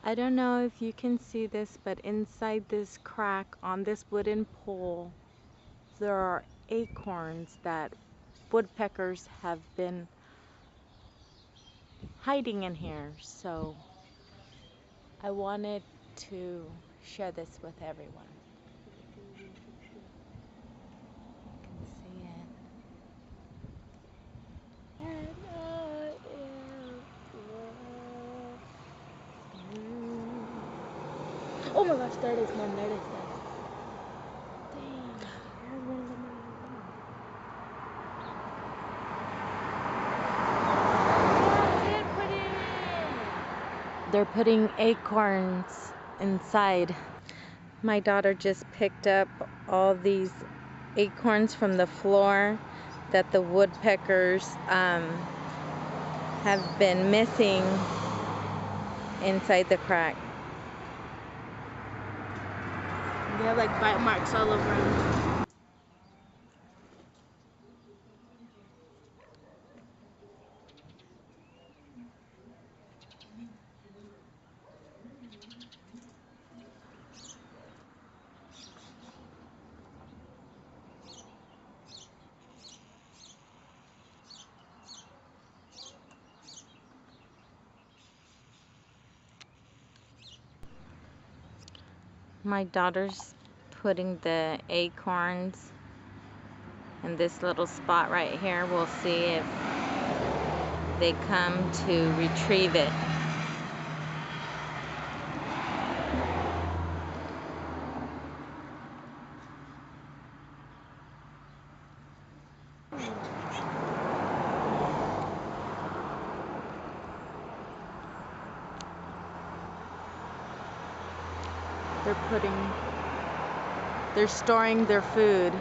I don't know if you can see this, but inside this crack on this wooden pole, there are acorns that woodpeckers have been hiding in here. So I wanted to share this with everyone. You can see it. Oh my gosh, there it is, Mom. There it is. They're putting acorns inside. My daughter just picked up all these acorns from the floor that the woodpeckers have been missing inside the crack. They have like bite marks all over them. My daughter's putting the acorns in this little spot right here. We'll see if they come to retrieve it. They're storing their food.